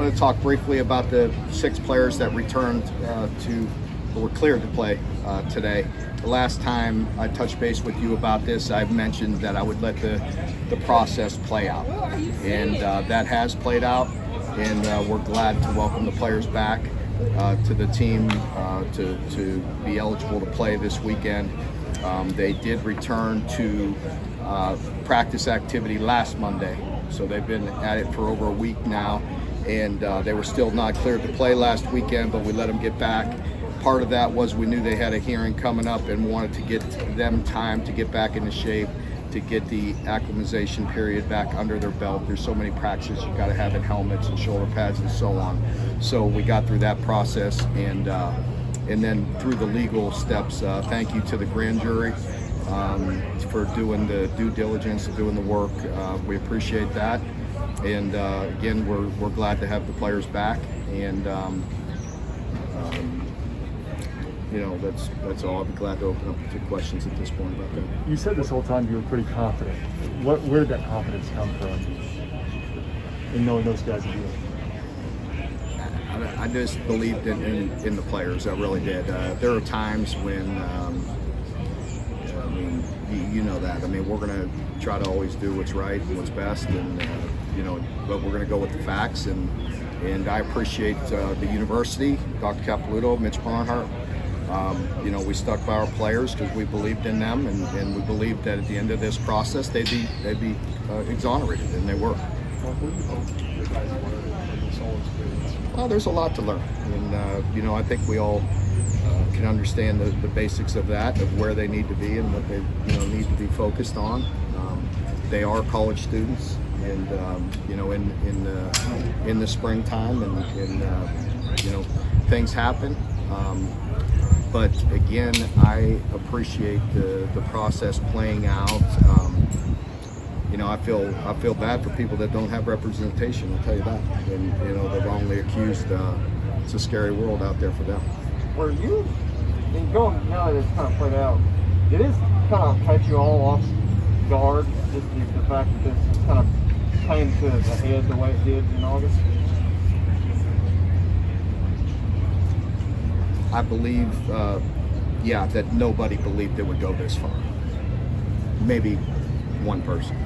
wanted to talk briefly about the 6 players that returned were cleared to play today. The last time I touched base with you about this, I mentioned that I would let the process play out, and that has played out, and we're glad to welcome the players back to the team to be eligible to play this weekend. They did return to practice activity last Monday, so they've been at it for over a week now, and they were still not cleared to play last weekend, but we let them get back. Part of that was we knew they had a hearing coming up and wanted to get them time to get back into shape, to get the acclimatization period back under their belt. There's so many practices you've got to have in helmets and shoulder pads and so on. So we got through that process, and then through the legal steps. Thank you to the grand jury for doing the due diligence and doing the work. We appreciate that, and again, we're glad to have the players back, and you know, that's all. I'll be glad to open up to questions at this point about that. You said this whole time you were pretty confident. Where did that confidence come from in knowing those guys would do it? I just believed in the players. I really did. There are times when, I mean, you know that. I mean, we're going to try to always do what's right and what's best, and you know, but we're going to go with the facts. And I appreciate the university, Dr. Capilouto, Mitch Barnhart. You know, we stuck by our players because we believed in them, and we believed that at the end of this process they'd be exonerated, and they were. Well, there's a lot to learn, and you know, I think we all can understand the basics of that, of where they need to be and what they need to be focused on. They are college students, and you know, in the springtime, and you know, things happen. But again, I appreciate the process playing out. You know, I feel bad for people that don't have representation. I'll tell you that. And you know, they're wrongly accused. It's a scary world out there for them. Were you, and going now that it's kind of played out, did it kind of catch you all off guard? Just the fact that this kind of came to the head the way it did in August. I believe, yeah, that nobody believed it would go this far. Maybe one person.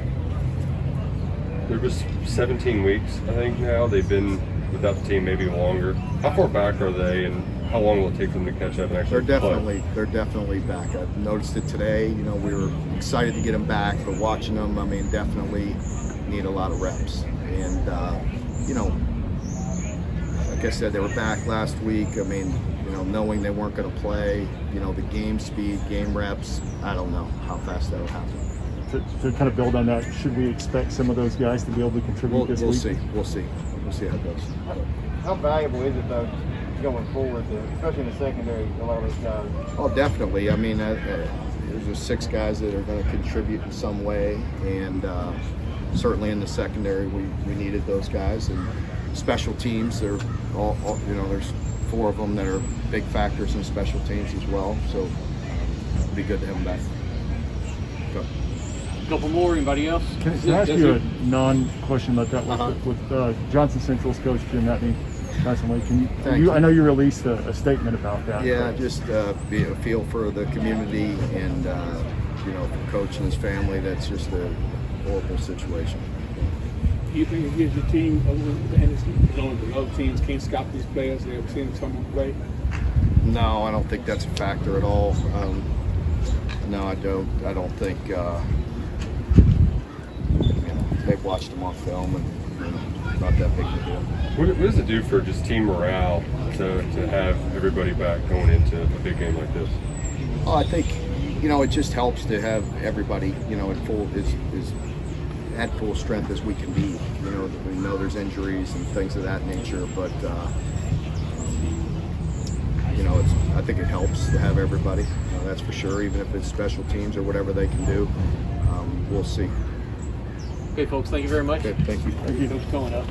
There was 17 weeks, I think, now. They've been without the team maybe longer. How far back are they, and how long will it take them to catch up and actually play? They're definitely back. I noticed it today. You know, we were excited to get them back, but watching them, I mean, definitely need a lot of reps. And, you know, like I said, they were back last week. I mean, you know, knowing they weren't going to play, you know, the game speed, game reps, I don't know how fast that'll happen. To kind of build on that, should we expect some of those guys to be able to contribute this week? We'll see how it goes. How valuable is it, though, going forward, especially in the secondary, a lot of those guys? Oh, definitely. I mean, there's just 6 guys that are going to contribute in some way, and certainly in the secondary, we needed those guys. And special teams, they're all you know, there's 4 of them that are big factors in special teams as well. So it'd be good to have them back. Go. Couple more. Anybody else? Can I ask you a non-question about that? With Johnson Central's coach Jim Matney recently, I know you released a statement about that. Yeah, just be a feel for the community, and you know, for coach and his family. That's just a horrible situation. Do you think it gives your team a little advantage knowing that other teams can't scout these players? They ever seen someone play? No, I don't think that's a factor at all. No, I don't. I don't think. You know, they've watched them on film, and you know, not that big of a deal. What does it do for just team morale to have everybody back going into a big game like this? Oh, I think, you know, it just helps to have everybody, you know, at full strength as we can be. You know, we know there's injuries and things of that nature, but you know, I think it helps to have everybody. That's for sure. Even if it's special teams or whatever they can do, we'll see. Okay, folks. Thank you very much. Okay, thank you. Thanks for coming up.